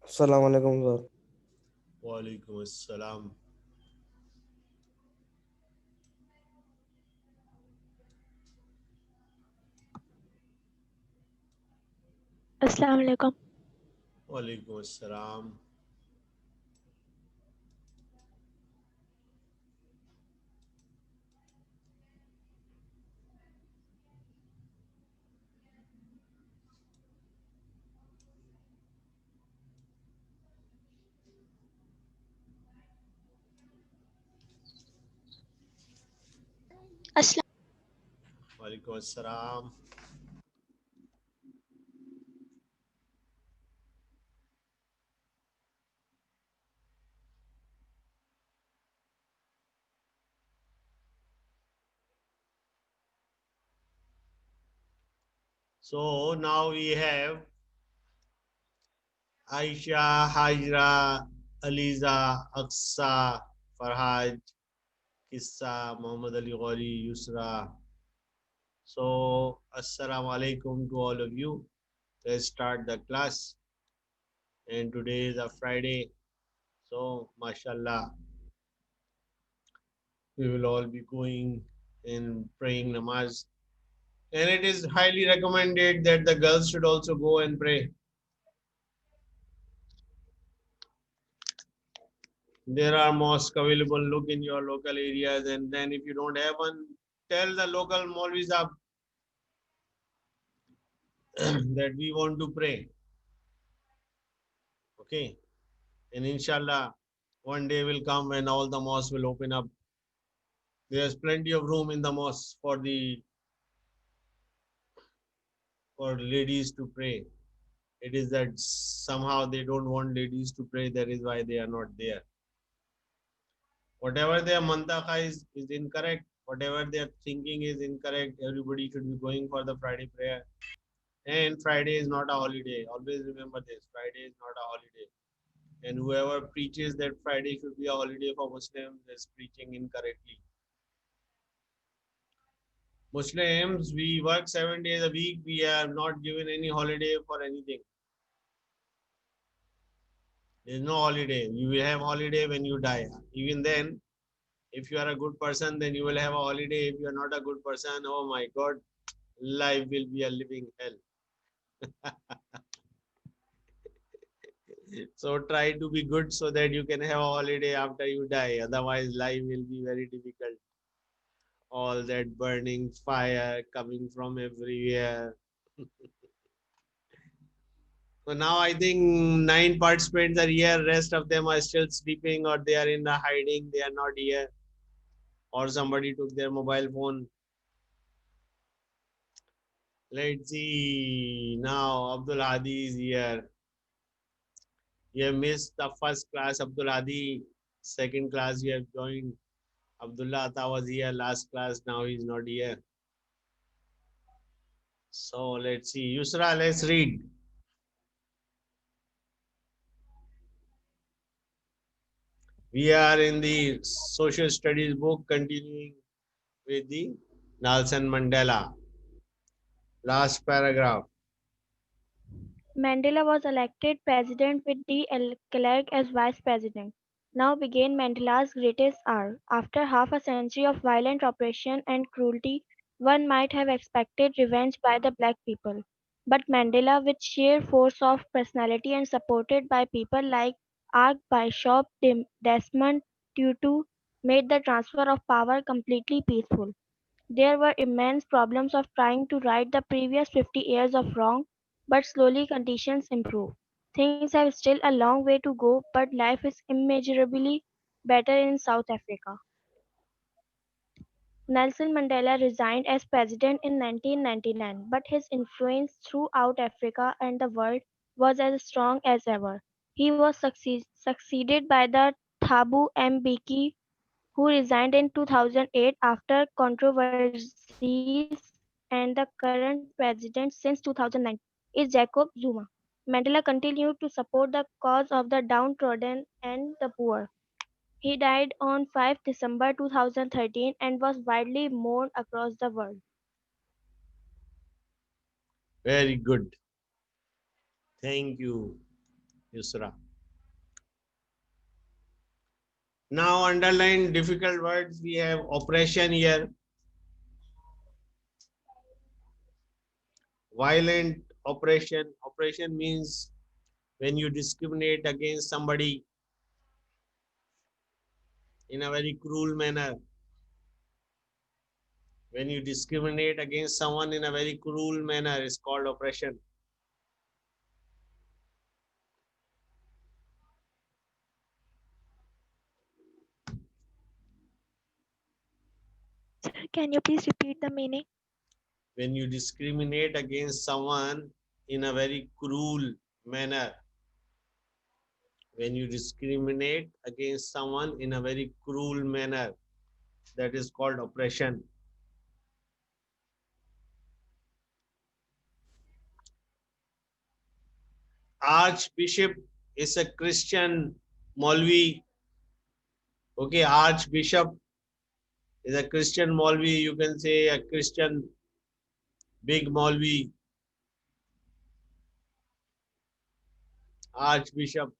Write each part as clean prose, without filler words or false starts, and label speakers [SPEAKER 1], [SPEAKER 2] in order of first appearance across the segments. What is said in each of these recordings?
[SPEAKER 1] Assalamu alaikum, sir.
[SPEAKER 2] Walaikum assalam.
[SPEAKER 3] Assalamu alaikum.
[SPEAKER 2] Walaikum assalam.
[SPEAKER 3] Assalamu
[SPEAKER 2] Walaikum assalam. So now we have Aisha, Hajra, Aliza, Aqsa, Farhaj, Kissa, Muhammad Ali Ghori, Yusra. So, Assalamu alaikum to all of you. Let's start the class. And today is a Friday. So, mashallah, we will all be going and praying namaz. And it is highly recommended that the girls should also go and pray. There are mosques available. Look in your local areas, and then if you don't have one, tell the local Maulvis up that we want to pray. Okay, and inshallah, one day will come when all the mosques will open up. There's plenty of room in the mosque for ladies to pray. It is that somehow they don't want ladies to pray. That is why they are not there. Whatever their mantaka is incorrect. Whatever their thinking is incorrect. Everybody should be going for the Friday prayer. And Friday is not a holiday. Always remember this. Friday is not a holiday. And whoever preaches that Friday should be a holiday for Muslims is preaching incorrectly. Muslims, we work 7 days a week. We are not given any holiday for anything. There is no holiday. You will have holiday when you die. Even then, if you are a good person, then you will have a holiday. If you are not a good person, oh my God, life will be a living hell. So try to be good so that you can have a holiday after you die. Otherwise, life will be very difficult. All that burning fire coming from everywhere. So now I think 9 participants are here. Rest of them are still sleeping or they are in the hiding. They are not here. Or somebody took their mobile phone. Let's see. Now Abdul Hadi is here. You have missed the first class, Abdul Hadi. Second class you have joined. Abdullah Atta was here last class. Now he's not here. So let's see. Yusra, let's read. We are in the social studies book continuing with the Nelson Mandela. Last paragraph.
[SPEAKER 3] Mandela was elected president with de Klerk as vice president. Now began Mandela's greatest hour. After half a century of violent oppression and cruelty, one might have expected revenge by the black people. But Mandela, with sheer force of personality and supported by people like Archbishop Desmond Tutu, made the transfer of power completely peaceful. There were immense problems of trying to right the previous 50 years of wrong, but slowly conditions improve. Things have still a long way to go, but life is immeasurably better in South Africa. Nelson Mandela resigned as president in 1999, but his influence throughout Africa and the world was as strong as ever. He was succeeded by the Thabo Mbeki, who resigned in 2008 after controversies, and the current president since 2009 is Jacob Zuma. Mandela continued to support the cause of the downtrodden and the poor. He died on 5 December 2013 and was widely mourned across the world.
[SPEAKER 2] Very good. Thank you. Yusra. Now underline difficult words. We have oppression here. Violent oppression. Oppression means when you discriminate against somebody in a very cruel manner. When you discriminate against someone in a very cruel manner, it's called oppression.
[SPEAKER 3] Sir, can you please repeat the meaning?
[SPEAKER 2] When you discriminate against someone in a very cruel manner, when you discriminate against someone in a very cruel manner, that is called oppression. Archbishop is a Christian Maulvi. Okay, Archbishop is a Christian Maulvi. You can say a Christian big Maulvi, Archbishop.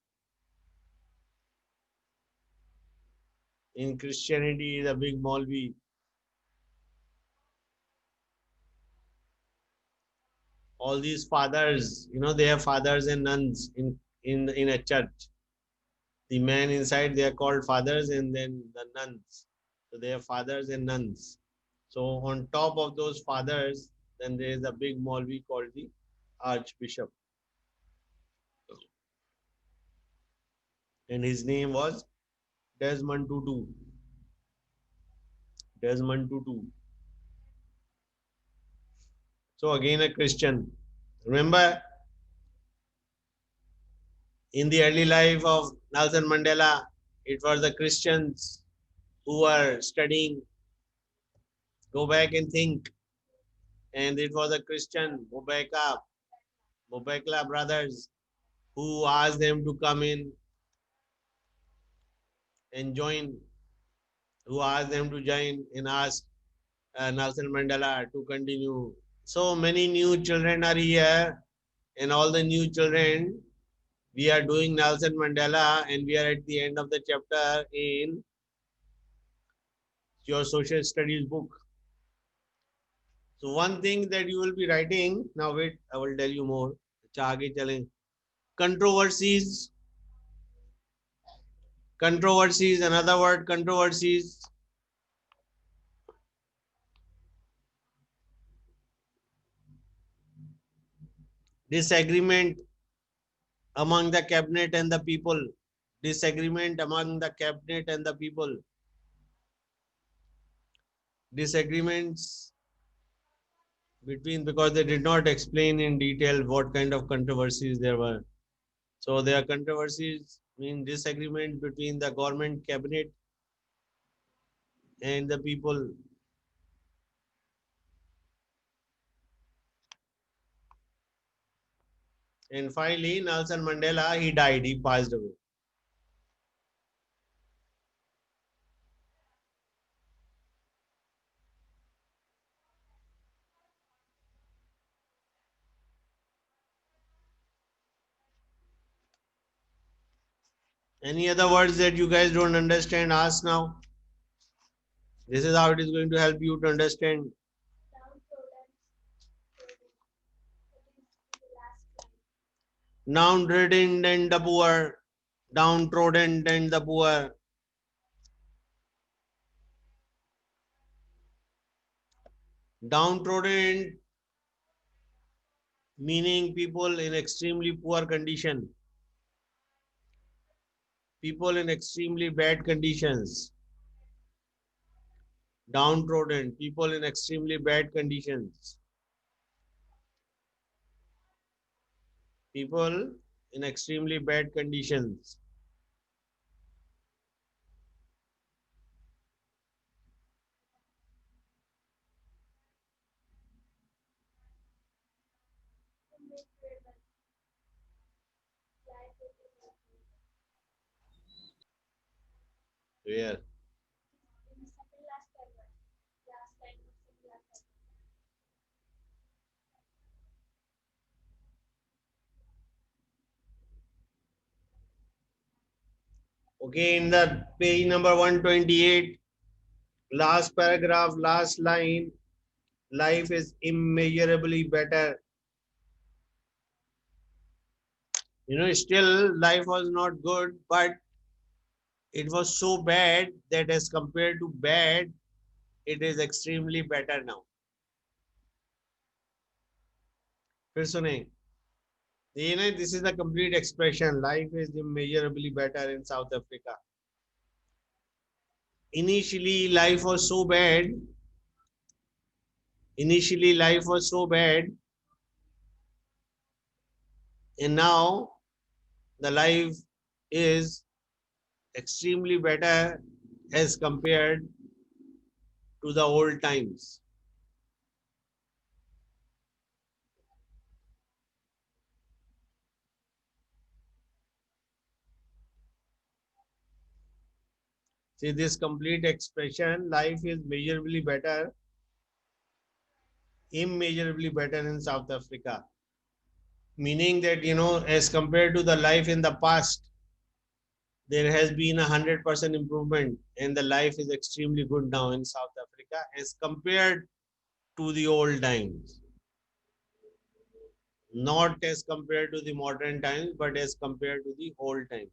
[SPEAKER 2] In Christianity is a big Maulvi. All these fathers, they have fathers and nuns in a church. The men inside, they are called fathers, and then the nuns. So they have fathers and nuns. So on top of those fathers, then there is a big Maulvi called the Archbishop, and his name was Desmond Tutu. Desmond Tutu. So again a Christian. Remember, in the early life of Nelson Mandela, it was the Christians who were studying. Go back and think. And it was a Christian, Mubekla brothers, who asked them to come in and join, who asked them to join and asked Nelson Mandela to continue. So many new children are here, and all the new children, we are doing Nelson Mandela, and we are at the end of the chapter in your social studies book. So one thing that you will be writing, now wait, I will tell you more. Controversies, another word, controversies, disagreement among the cabinet and the people, disagreement among the cabinet and the people, disagreements between, because they did not explain in detail what kind of controversies there were. So there are controversies, mean disagreement between the government cabinet and the people. And finally, Nelson Mandela, he died, he passed away. Any other words that you guys don't understand, ask now. This is how it is going to help you to understand. Downtrodden and the poor, downtrodden and the poor. Downtrodden meaning people in extremely poor condition, people in extremely bad conditions. Downtrodden, people in extremely bad conditions. People in extremely bad conditions. Where? Okay, in the page number 128, last paragraph, last line, life is immeasurably better. Still life was not good, but it was so bad that as compared to bad, it is extremely better now. फिर सुने, this is the complete expression. Life is immeasurably better in South Africa. Initially, life was so bad. Initially, life was so bad, and now the life is extremely better as compared to the old times. See this complete expression, life is measurably better, immeasurably better in South Africa. Meaning that, as compared to the life in the past, there has been 100% improvement, and the life is extremely good now in South Africa as compared to the old times. Not as compared to the modern times, but as compared to the old times.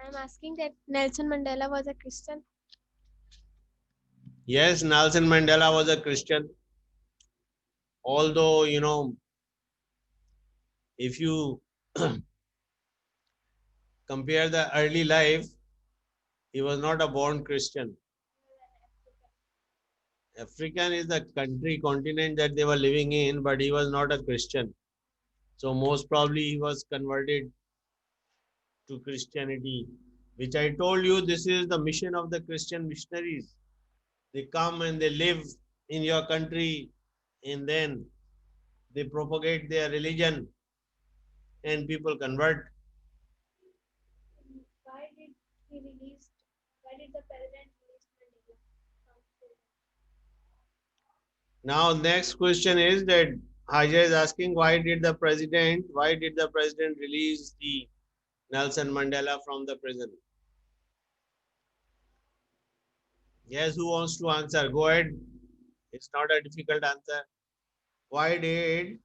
[SPEAKER 1] I'm asking that Nelson Mandela was a Christian.
[SPEAKER 2] Yes, Nelson Mandela was a Christian. Although, if you compare the early life, he was not a born Christian. African is the country, continent that they were living in, but he was not a Christian. So most probably he was converted to Christianity, which I told you this is the mission of the Christian missionaries. They come and they live in your country, and then they propagate their religion and people convert.
[SPEAKER 1] Why did he release? Why did the president release Mandela from prison?
[SPEAKER 2] Now next question is that Haja is asking why did the president release the Nelson Mandela from the prison? Yes, who wants to answer? Go ahead. It's not a difficult answer. Why did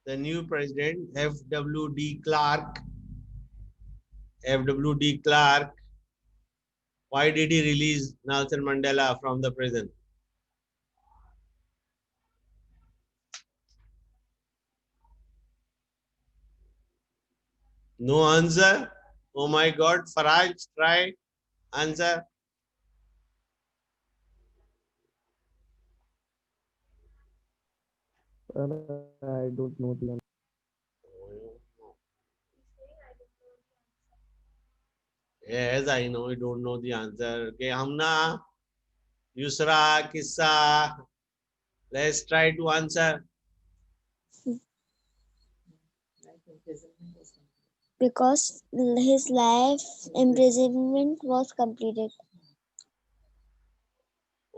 [SPEAKER 2] the new president FWD Clark, why did he release Nelson Mandela from the prison? No answer? Oh my God, Faraj, try answer.
[SPEAKER 4] I don't know the answer.
[SPEAKER 2] Yes, I know you don't know the answer. Okay, Hamna, Yusra, Kissa, let's try to answer.
[SPEAKER 5] Because his life imprisonment was completed.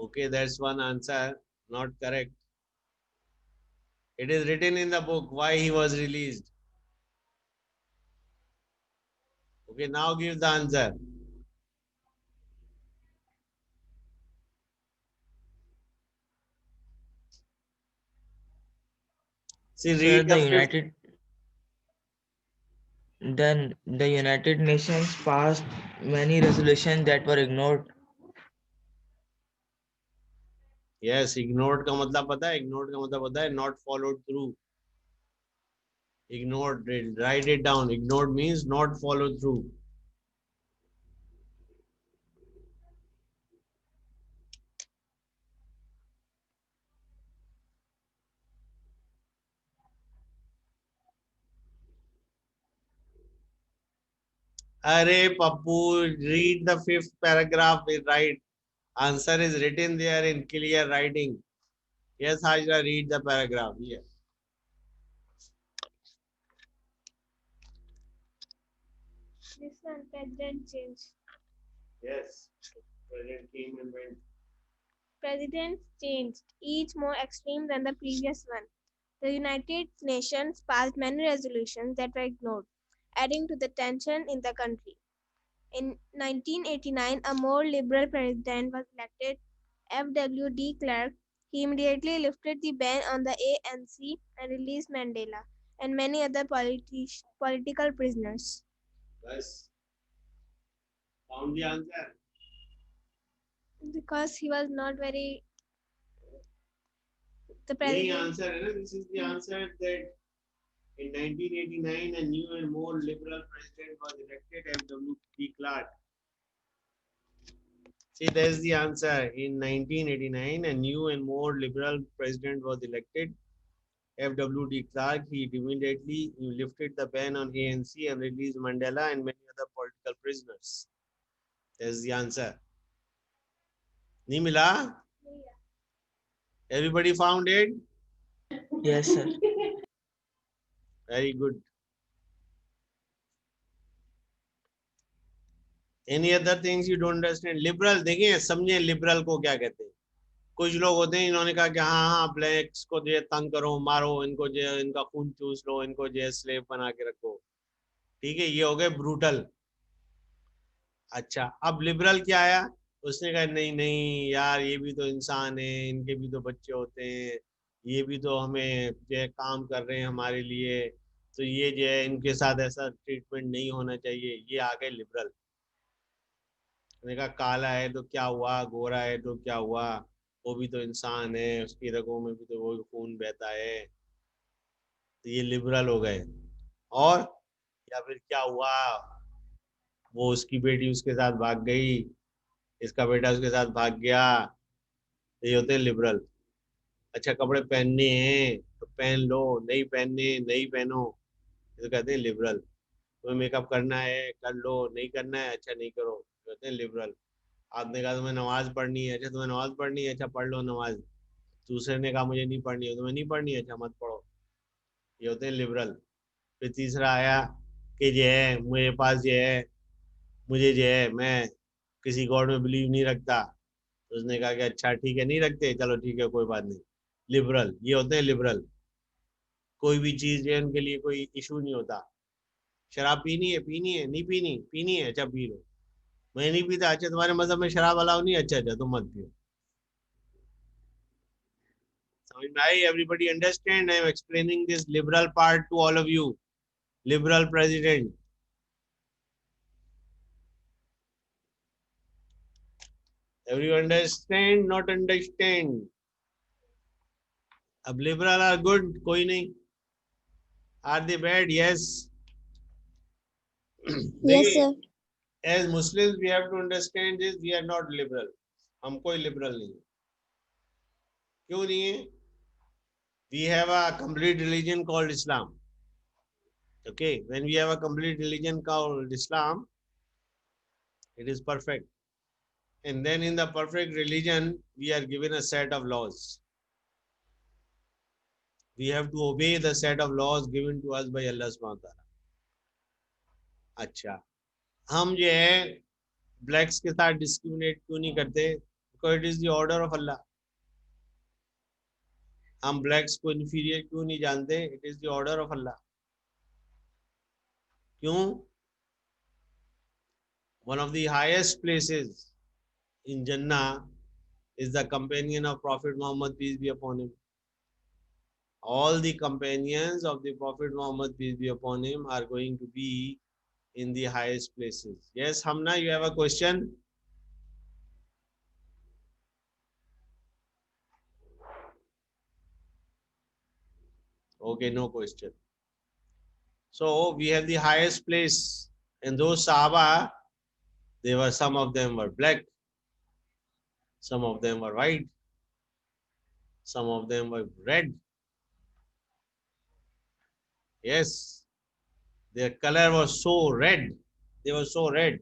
[SPEAKER 2] Okay, that's one answer. Not correct. It is written in the book why he was released. Okay, now give the answer. See,
[SPEAKER 4] Sir,
[SPEAKER 2] read
[SPEAKER 4] the
[SPEAKER 2] the fifth.
[SPEAKER 4] United then the United Nations passed many resolutions that were ignored.
[SPEAKER 2] Yes, ignored का मतलब पता है? Ignored का मतलब पता है? Not followed through. Ignored, write it down. Ignored means not followed through. Arey Pappu, read the fifth paragraph. Right. Answer is written there in clear writing. Yes, Hajra, read the paragraph. Yes.
[SPEAKER 1] Listen, president change.
[SPEAKER 2] Yes. President came and went.
[SPEAKER 1] Presidents changed, each more extreme than the previous one. The United Nations passed many resolutions that were ignored, adding to the tension in the country. In 1989, a more liberal president was elected, F.W. de Klerk. He immediately lifted the ban on the ANC and released Mandela and many other political prisoners.
[SPEAKER 2] Bas, found the answer.
[SPEAKER 1] Because he was not very the
[SPEAKER 2] यही
[SPEAKER 1] president.
[SPEAKER 2] answer है ना. This is the answer that in 1989 a new and more liberal president was elected, F.W. de Klerk. See, there's the answer. In 1989, a new and more liberal president was elected, F.W. de Klerk. He immediately lifted the ban on ANC and released Mandela and many other political prisoners. There's the answer. नहीं मिला? Everybody found it?
[SPEAKER 4] Yes, sir.
[SPEAKER 2] Very good. Any other things you don't understand? Liberal, देखिए समझे liberal को क्या कहते हैं. कुछ लोग होते हैं, इन्होंने कहा कि हाँ हाँ ब्लैक्स को जो है तंग करो, मारो इनको, जो है इनका खून चूस लो, इनको जो है स्लेव बना के रखो. ठीक है, ये हो गए ब्रूटल. अच्छा, अब लिबरल क्या आया? उसने कहा नहीं नहीं यार, ये भी तो इंसान है, इनके भी तो बच्चे होते हैं, ये भी तो हमें जो है काम कर रहे हैं हमारे लिए, तो ये जो है इनके साथ ऐसा ट्रीटमेंट नहीं होना चाहिए. ये आ गए लिबरल. मैंने कहा काला है तो क्या हुआ, गोरा है तो क्या हुआ, वो भी तो इंसान है, उसकी रगों में भी तो वो खून बहता है. तो ये लिबरल हो गए. और या फिर क्या हुआ, वो उसकी बेटी उसके साथ भाग गई, इसका बेटा उसके साथ भाग गया. ये होते हैं लिबरल. अच्छा, कपड़े पहनने हैं तो पहन लो, नहीं पहनने नहीं पहनो, ये तो कहते हैं लिबरल. तुम्हें मेकअप करना है कर लो, नहीं करना है अच्छा नहीं करो, ये होते हैं लिबरल. आपने कहा तुम्हें नमाज पढ़नी है, अच्छा तुम्हें नमाज पढ़नी है, अच्छा पढ़ लो नमाज. दूसरे ने कहा मुझे नहीं पढ़नी है, तुम्हें नहीं पढ़नी है, अच्छा मत पढ़ो. ये होते हैं लिबरल. फिर तीसरा आया कि जो है मेरे पास जो है, मुझे जो है मैं किसी गॉड में बिलीव नहीं रखता. तो उसने कहा कि अच्छा ठीक है नहीं रखते, चलो ठीक है कोई बात नहीं. लिबरल, ये होते हैं लिबरल. कोई भी चीज है उनके लिए कोई इशू नहीं होता. शराब पीनी है, पीनी है, नहीं पीनी, पीनी है, अच्छा पी लो. मैं नहीं पीता, अच्छा तुम्हारे मजहब में शराब अलाउ नहीं, अच्छा अच्छा तुम मत पियो. समझ में आई? Everybody understand? I am explaining this liberal part to all of you. Liberal president. Everyone understand? Not understand? अब लिबरल आर गुड, कोई नहीं. Are they bad? Yes.
[SPEAKER 5] Yes, sir.
[SPEAKER 2] as Muslims we have to understand this, we are not liberal. हम कोई liberal नहीं. क्यों नहीं है? We have a complete religion called Islam. Okay, when we have a complete religion called Islam, it is perfect. And then in the perfect religion, we are given a set of laws. We have to obey the set of laws given to us by Allah subhanahu wa ta'ala. अच्छा, हम जो है blacks के साथ discriminate क्यों नहीं करते? Because it is the order of Allah. हम ब्लैक्स को इन्फीरियर क्यों नहीं जानते? It is the order of Allah. क्यों? One of the highest places in Jannah is the companion of Prophet Muhammad, peace be upon him. All the companions of the Prophet Muhammad, peace be upon him, are going to be in the highest places. Yes, Hamna, you have a question? Okay, no question. So we have the highest place, and those Sahaba, some of them were black, some of them were white, some of them were red. Yes, their color was so red. They were so red.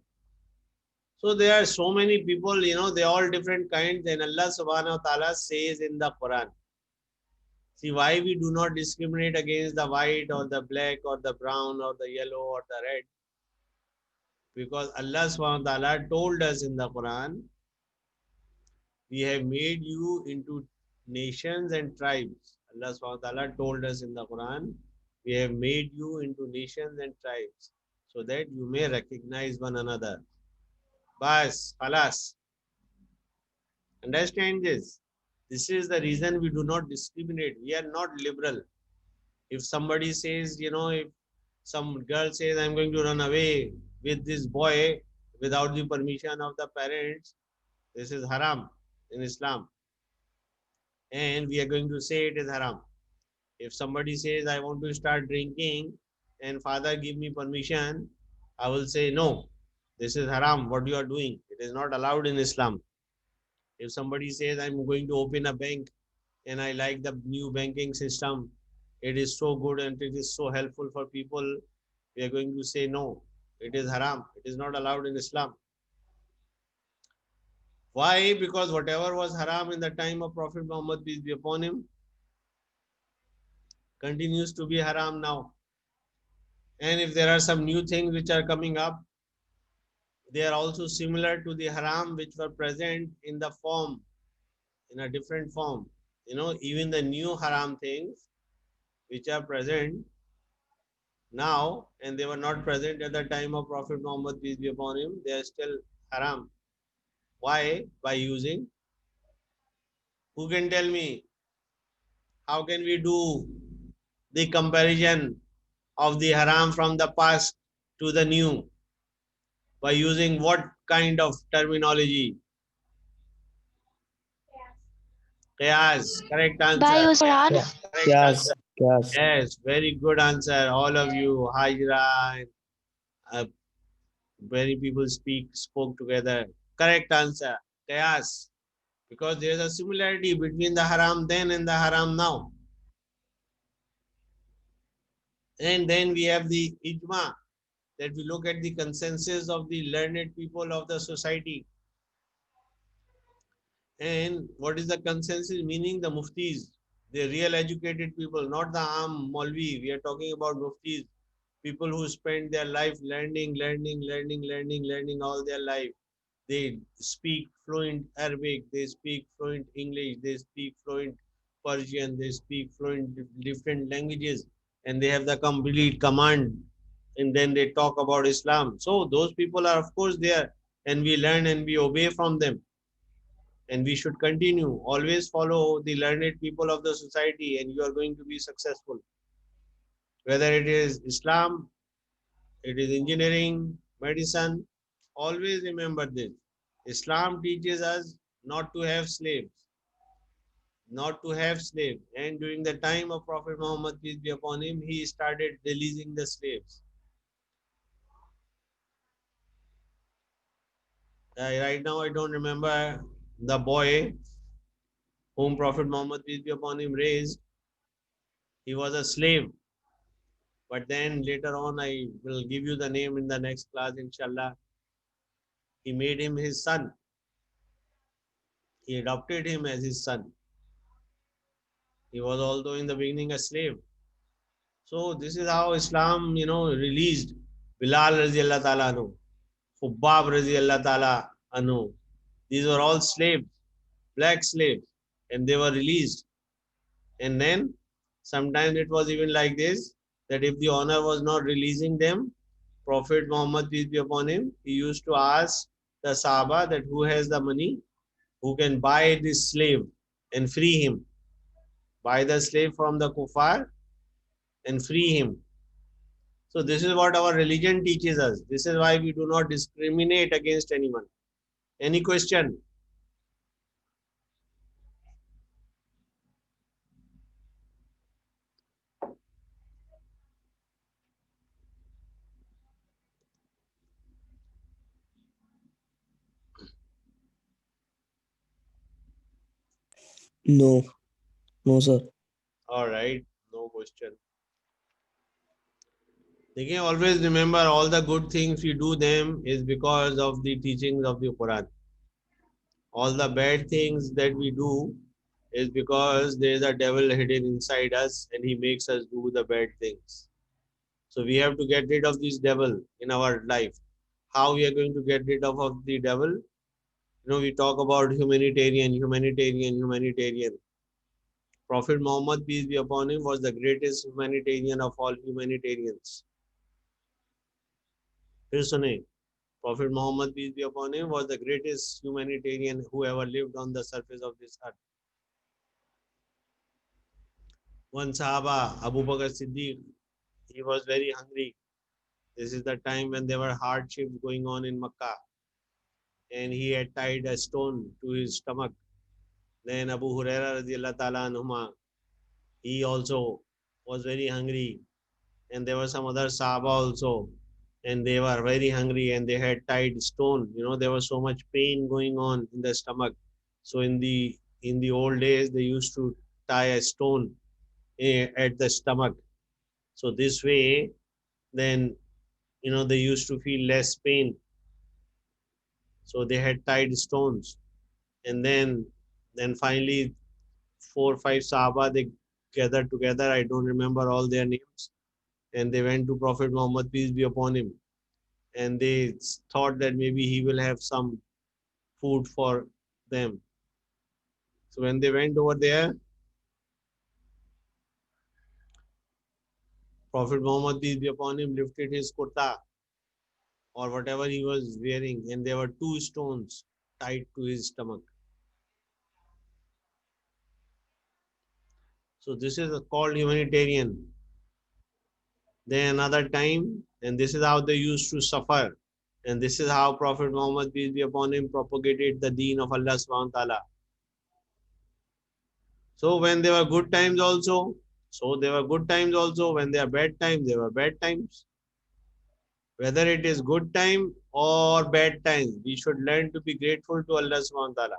[SPEAKER 2] So there are so many people, they all different kinds. And Allah subhanahu wa ta'ala says in the Quran. See, why we do not discriminate against the white or the black or the brown or the yellow or the red? Because Allah subhanahu wa ta'ala told us in the Quran We have made you into nations and tribes. Allah subhanahu wa ta'ala told us in the Quran, we have made you into nations and tribes so that you may recognize one another. Bas, alas, understand this. This is the reason we do not discriminate. We are not liberal. If somebody says, if some girl says, I'm going to run away with this boy without the permission of the parents, this is haram in Islam. And we are going to say it is haram. If somebody says, I want to start drinking and father give me permission, I will say, no, this is haram, what you are doing. It is not allowed in Islam. If somebody says, I'm going to open a bank and I like the new banking system, it is so good and it is so helpful for people, we are going to say, no, it is haram. It is not allowed in Islam. Why? Because whatever was haram in the time of Prophet Muhammad, peace be upon him, continues to be haram now. And if there are some new things which are coming up, they are also similar to the haram which were present in the form, in a different form. Even the new haram things which are present now and they were not present at the time of Prophet Muhammad, peace be upon him, they are still haram. Why? By using. Who can tell me how can we do the comparison of the haram from the past to the new? By using what kind of terminology? Qiyas. Correct
[SPEAKER 3] By
[SPEAKER 2] answer.
[SPEAKER 3] using Quran.
[SPEAKER 4] Yeah. Yes. Yes.
[SPEAKER 2] Yes, very good answer. All of you, Hajra, and uh, many people spoke together. Correct answer. Qiyas. Because there is a similarity between the haram then and the haram now. And then we have the ijma, that we look at the consensus of the learned people of the society. And what is the consensus? Meaning the muftis, the real educated people, not the Aam Maulvi. We are talking about muftis, people who spend their life learning all their life. They speak fluent Arabic, they speak fluent English, they speak fluent Persian, they speak fluent different languages, and they have the complete command. And then they talk about Islam. So those people are, of course, there, and we learn and we obey from them. And we should continue. Always follow the learned people of the society, and you are going to be successful. Whether it is Islam, it is engineering, medicine, always remember this. Islam teaches us not to have slaves, not to have slaves. And during the time of Prophet Muhammad, peace be upon him, he started releasing the slaves. Right now, I don't remember the boy whom Prophet Muhammad, peace be upon him, raised. He was a slave. But then later on, I will give you the name in the next class, inshallah. He made him his son. He adopted him as his son. He was although in the beginning a slave. So this is how Islam, released Bilal radiallahu ta'ala anhu, Khubbab radiallahu ta'ala anhu. These were all slaves, black slaves, and they were released. And then sometimes it was even like this, that if the owner was not releasing them, Prophet Muhammad, peace be upon him, he used to ask the Sahaba that who has the money, who can buy this slave and free him. Buy the slave from the kuffar and free him. So this is what our religion teaches us. This is why we do not discriminate against anyone. Any question?
[SPEAKER 4] No. No, sir.
[SPEAKER 2] All right, no question. You can always remember all the good things we do them is because of the teachings of the Quran. All the bad things that we do is because there is a devil hidden inside us and he makes us do the bad things. So we have to get rid of this devil in our life. How we are going to get rid of the devil? We talk about humanitarian. Prophet Muhammad, peace be upon him, was the greatest humanitarian of all humanitarians. फिर सुने, Prophet Muhammad, peace be upon him, was the greatest humanitarian who ever lived on the surface of this earth. One Sahaba, Abu Bakr Siddiq, he was very hungry. This is the time when there were hardships going on in Makkah, and he had tied a stone to his stomach. Then Abu Huraira radiallahu ta'ala anhuma, he also was very hungry, and there were some other Sahaba also, and they were very hungry, and they had tied stone. There was so much pain going on in the stomach. So in the old days, they used to tie a stone at the stomach. So this way, then they used to feel less pain. So they had tied stones, and then finally 4 or 5 Sahaba, they gathered together. I don't remember all their names, and they went to Prophet Muhammad, peace be upon him, and they thought that maybe he will have some food for them. So when they went over there, Prophet Muhammad, peace be upon him, lifted his kurta or whatever he was wearing, and there were 2 stones tied to his stomach. So this is called humanitarian. Then another time, and this is how they used to suffer. And this is how Prophet Muhammad, peace be upon him, propagated the deen of Allah subhanahu wa ta'ala. So when there were good times also, when there are bad times, there were bad times. Whether it is good time or bad times, we should learn to be grateful to Allah subhanahu wa ta'ala.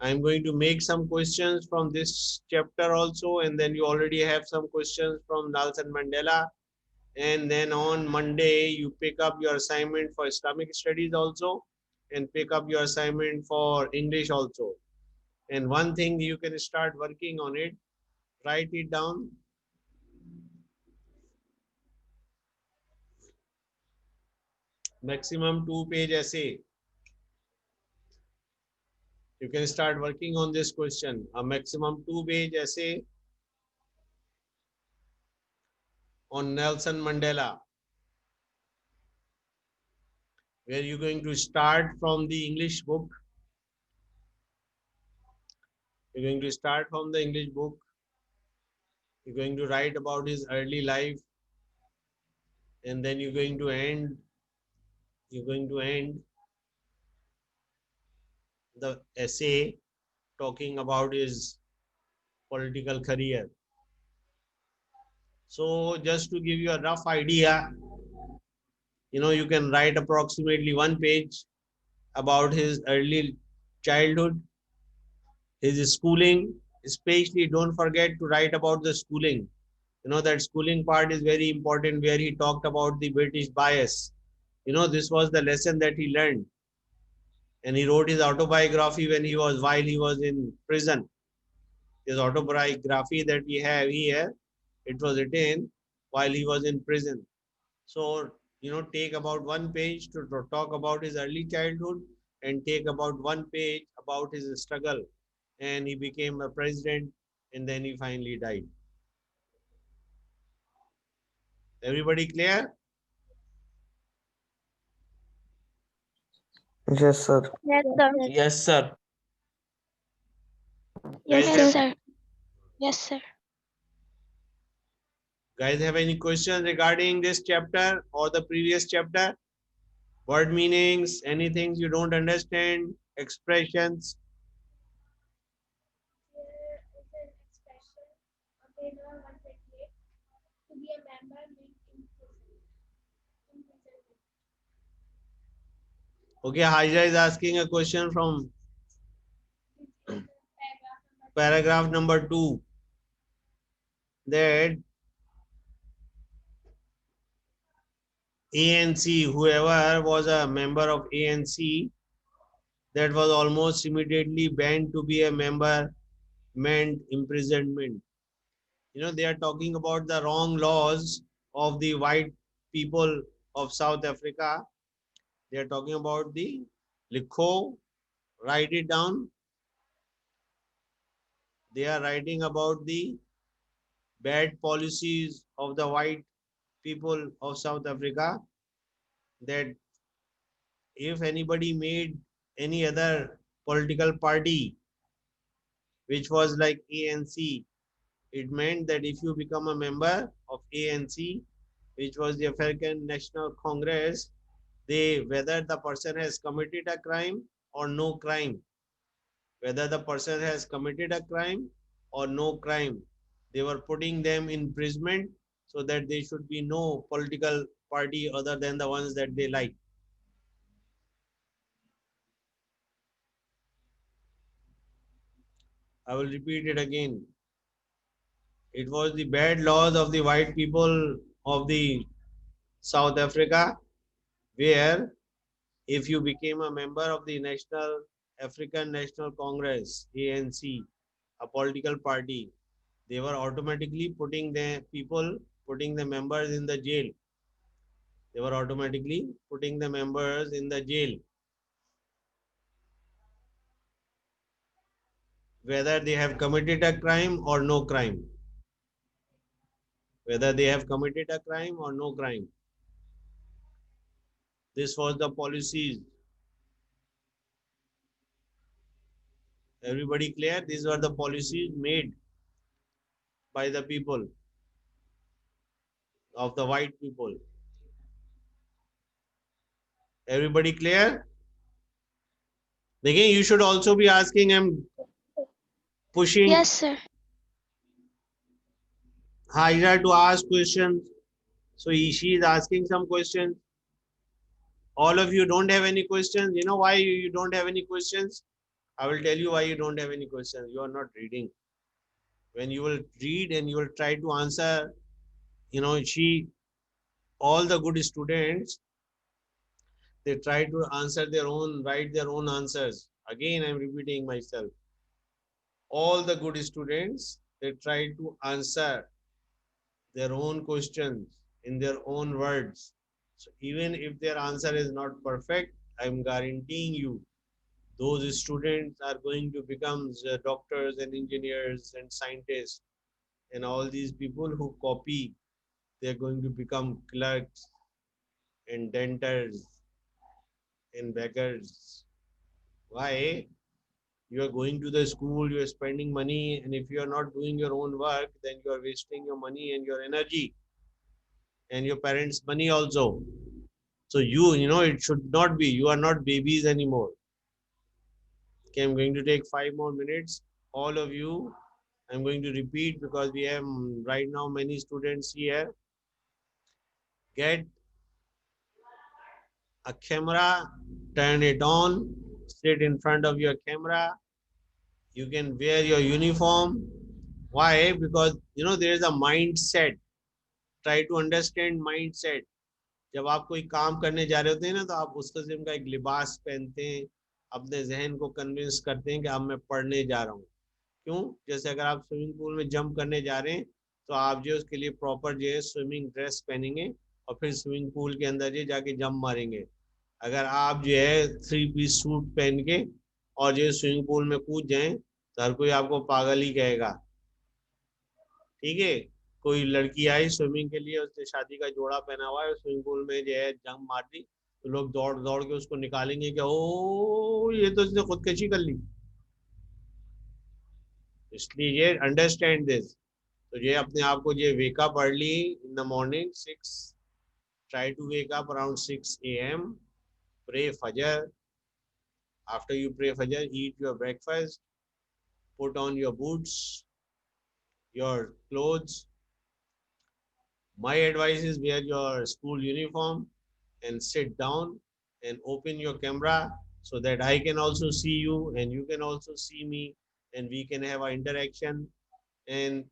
[SPEAKER 2] I am going to make some questions from this chapter also, and then you already have some questions from Nelson Mandela. And then on Monday, you pick up your assignment for Islamic studies also, and pick up your assignment for English also. And one thing you can start working on it, write it down. Maximum 2-page essay. You can start working on this question. A maximum 2-page essay on Nelson Mandela, where you're going to start from the English book. You're going to start from the English book. You're going to write about his early life, and then you're going to end the essay talking about his political career. So just to give you a rough idea, you can write approximately 1 page about his early childhood, his schooling. Especially don't forget to write about the schooling. That schooling part is very important, where he talked about the British bias. This was the lesson that he learned, and he wrote his autobiography while he was in prison. His autobiography that we have here, it was written while he was in prison. So, take about 1 page to talk about his early childhood, and take about 1 page about his struggle. And he became a president, and then he finally died. Everybody clear?
[SPEAKER 4] Yes, sir.
[SPEAKER 3] Yes,
[SPEAKER 5] Yes,
[SPEAKER 3] sir.
[SPEAKER 5] sir.
[SPEAKER 4] Yes, sir.
[SPEAKER 3] Yes,
[SPEAKER 2] Guys,
[SPEAKER 3] sir.
[SPEAKER 2] have,
[SPEAKER 6] Sir. Yes, sir.
[SPEAKER 2] guys have any questions regarding this chapter or the previous chapter? Word meanings, anything you don't understand, expressions?
[SPEAKER 1] Here is an expression on page number 128. To be a member means imprisonment.
[SPEAKER 2] Okay, Haja is asking a question from
[SPEAKER 1] This is paragraph number 2.
[SPEAKER 2] paragraph number 2, that ANC, whoever was a member of ANC, that was almost immediately banned to be a member, meant imprisonment. They are talking about the wrong laws of the white people of South Africa. They are talking about the Likho Write it down. They are writing about the bad policies of the white people of South Africa, that if anybody made any other political party which was like ANC, it meant that if you become a member of ANC, which was the African National Congress, they, whether the person has committed a crime or no crime, whether the person has committed a crime or no crime, they were putting them in imprisonment so that there should be no political party other than the ones that they like. I will repeat it again. It was the bad laws of the white people of the South Africa, where if you became a member of the National African National Congress, ANC, a political party, they were automatically putting the people, putting the members in the jail. They were automatically putting the members in the jail, whether they have committed a crime or no crime. Whether they have committed a crime or no crime. This was the policies. Everybody clear? These were the policies made by the people, of the white people. Everybody clear? Again, you should also be asking, I'm pushing
[SPEAKER 3] Yes, sir.
[SPEAKER 2] Haira to ask questions. So she is asking some questions. All of you don't have any questions. You know why you don't have any questions? I will tell you why you don't have any questions. You are not reading. When you will read and you will try to answer, all the good students, they try to answer their own, write their own answers. Again, I'm repeating myself. All the good students, they try to answer their own questions in their own words. So even if their answer is not perfect, I'm guaranteeing you those students are going to become doctors and engineers and scientists, and all these people who copy, they're going to become clerks and denters and beggars. Why? You are going to the school, you are spending money, and if you are not doing your own work, then you are wasting your money and your energy and your parents' money also. So it should not be. You are not babies anymore. Okay, I'm going to take 5 more minutes. All of you, I'm going to repeat because we have right now many students here. Get a camera, turn it on, sit in front of your camera. You can wear your uniform. Why? Because there is a mindset. Try to understand mindset. जब आप कोई काम करने जा रहे होते हैं ना, तो आप उस किस्म का एक लिबास पहनते हैं, अपने जहन को कन्विंस करते हैं कि अब मैं पढ़ने जा रहा हूँ. क्यों? जैसे अगर आप स्विमिंग पूल में जंप करने जा रहे हैं, तो आप जो उसके लिए प्रॉपर जो है स्विमिंग ड्रेस पहनेंगे और फिर स्विमिंग पूल के अंदर जो जाके जंप मारेंगे. अगर आप जो है 3 पीस सूट पहन के और जो स्विमिंग पूल में कूद जाएं, तो हर कोई आपको पागल ही कहेगा. ठीक है? कोई लड़की आई स्विमिंग के लिए, उसने शादी का जोड़ा पहना हुआ है, स्विमिंग पूल में जो है जंप मार दी, तो लोग दौड़ दौड़ के उसको निकालेंगे कि ओ ये तो इसने खुदकशी कर ली. इसलिए ये अंडरस्टैंड दिस. तो ये अपने आप को ये wake up early in the morning 6. Try to wake up around 6 a.m. Pray Fajr. After you pray Fajr, eat your breakfast, put on your boots, your clothes. My advice is wear your school uniform and sit down and open your camera so that I can also see you and you can also see me and we can have an interaction. And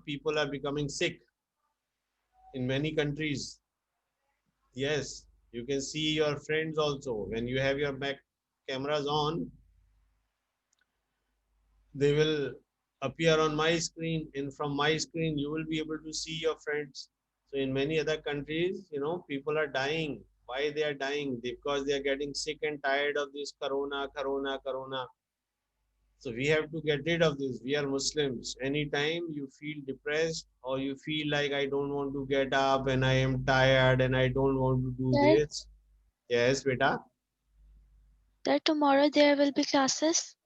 [SPEAKER 2] people are becoming sick in many countries. Yes, you can see your friends also. When you have your back cameras on, they will appear on my screen, and from my screen you will be able to see your friends. So in many other countries, people are dying Why they are dying? Because they are getting sick and tired of this corona. So we have to get rid of this. We are Muslims. Anytime you feel depressed or you feel like I don't want to get up and I am tired and I don't want to do
[SPEAKER 6] Sir,
[SPEAKER 2] this. Yes, beta.
[SPEAKER 6] that tomorrow there will be classes.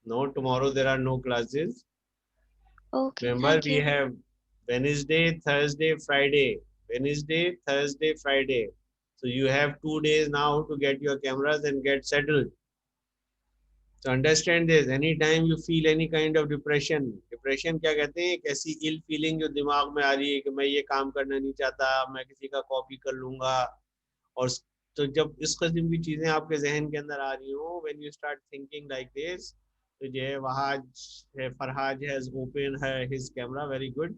[SPEAKER 2] No, tomorrow there are no classes.
[SPEAKER 6] Okay,
[SPEAKER 2] Remember,
[SPEAKER 6] thank
[SPEAKER 2] we
[SPEAKER 6] you.
[SPEAKER 2] have Wednesday, Thursday, Friday. Wednesday, Thursday, Friday. So you have 2 days now to get your cameras and get settled. So understand this. Anytime you feel any kind of depression क्या कहते हैं? एक ऐसी ill feeling जो दिमाग में आ रही है कि मैं ये काम करना नहीं चाहता, मैं किसी का कॉपी कर लूंगा. और तो जब इस किस्म की चीजें आपके जहन के अंदर आ रही हो, when you start thinking like this, तो जो है वहाज है, फरहाज has open है his camera, very good.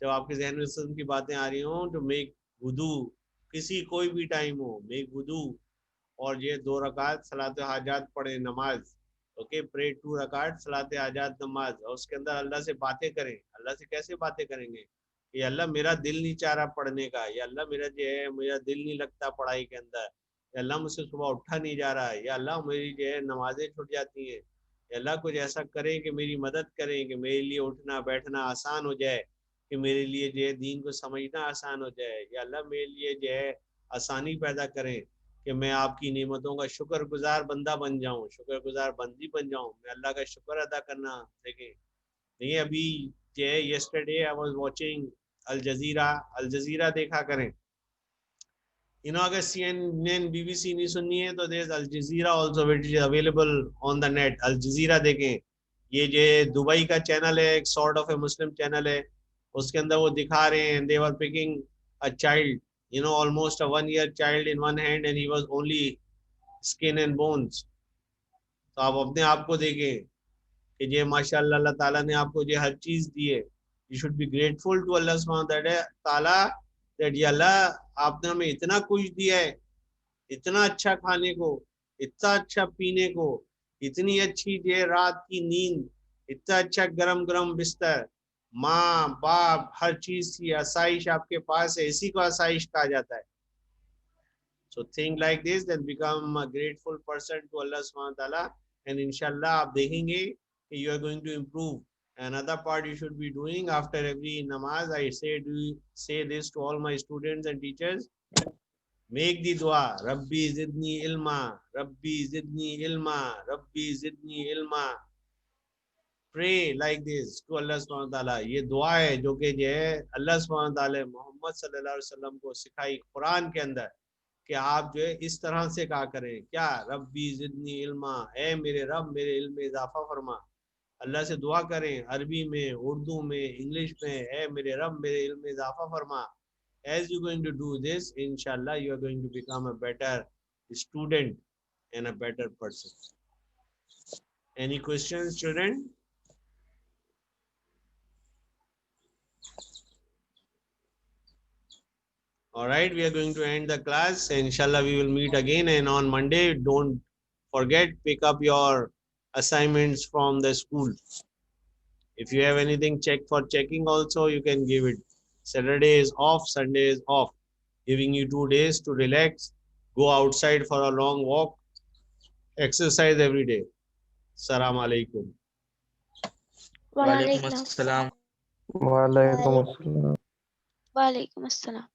[SPEAKER 2] जब आपके जहन में इस किस्म की बातें आ रही हो, तो मेक वुदू, किसी कोई भी टाइम हो, मेक वुदू, और ये 2 रकात सलात हाजात पढ़े, नमाज. ओके, प्रे 2 रकात सलात हाजात नमाज, और उसके अंदर अल्लाह से बातें करें. अल्लाह से कैसे बातें करेंगे? ये अल्लाह मेरा दिल नहीं चाह रहा पढ़ने का, ये अल्लाह मेरा जो है मेरा दिल नहीं लगता पढ़ाई के अंदर, ये अल्लाह मुझसे सुबह उठा नहीं जा रहा है, ये अल्लाह मेरी जो है नमाजें छूट जाती हैं, ये अल्लाह कुछ ऐसा करें कि मेरी मदद करें, कि मेरे लिए उठना बैठना आसान हो जाए, कि मेरे लिए जो है दीन को समझना आसान हो जाए, या अल्लाह मेरे लिए जो है आसानी पैदा करें कि मैं आपकी नेमतों का शुक्रगुजार बंदा बन जाऊं, शुक्रगुजार बंदी बन जाऊं, मैं अल्लाह का शुक्र अदा करना देखें. नहीं अभी जो है yesterday I was watching अल जजीरा देखा करें. अगर CNN BBC नहीं सुननी है तो there Al Jazeera also which is available on the net. Al Jazeera देखें. ये जो दुबई का चैनल है, एक sort of a Muslim channel है. उसके अंदर वो दिखा रहे हैं, they were picking a child, almost a 1 year child in one hand and he was only skin and bones. तो आप अपने आप को देखें कि ये माशाल्लाह अल्लाह ताला ने आपको ये हर चीज दी है. You should be grateful to Allah सुब्हानहू ताला दैट ये अल्लाह आपने हमें इतना कुछ दिया है, इतना अच्छा खाने को, इतना अच्छा पीने को, इतनी अच्छी ये रात की नींद, इतना अच्छा गरम गरम बिस्तर, माँ बाप, हर चीज की आसाइश आपके पास है. इसी को आसाइश कहा जाता है. So think like this, then become a grateful person to Allah subhanahu wa ta'ala, and inshallah आप देखेंगे कि you are going to improve. Another part you should be doing after every namaz, I say this to all my students and teachers, make the dua, Rabbi zidni ilma, Rabbi zidni ilma, Rabbi zidni ilma. Pray like this to Allah subhanahu wa ta'ala. ये दुआ है जो कि जो है अल्लाह subhanahu wa ta'ala Mohammad सल्लल्लाहु अलैहि वसल्लम को सिखाई कुरान के अंदर, कि आप जो है इस तरह से कहा करें. क्या? रब्बी जिदनी इल्मा, ए मेरे रब मेरे इल्म में इजाफा फरमा. अल्लाह से दुआ करें अरबी में, उर्दू में, इंग्लिश में, ए मेरे रब मेरे इल्म में इजाफा फरमा. As you going to do this, inshallah you are going to become a better student and a better person. Any questions, student? All right, we are going to end the class. Inshallah, we will meet again. And on Monday, don't forget, pick up your assignments from the school. If you have anything check for checking also, you can give it. Saturday is off, Sunday is off. Giving you 2 days to relax, go outside for a long walk, exercise every day. Salam alaikum.
[SPEAKER 4] वालेकुम
[SPEAKER 6] Walaikum
[SPEAKER 4] अस्सलाम.
[SPEAKER 5] Walaikum assalam.
[SPEAKER 6] Walaikum assalam.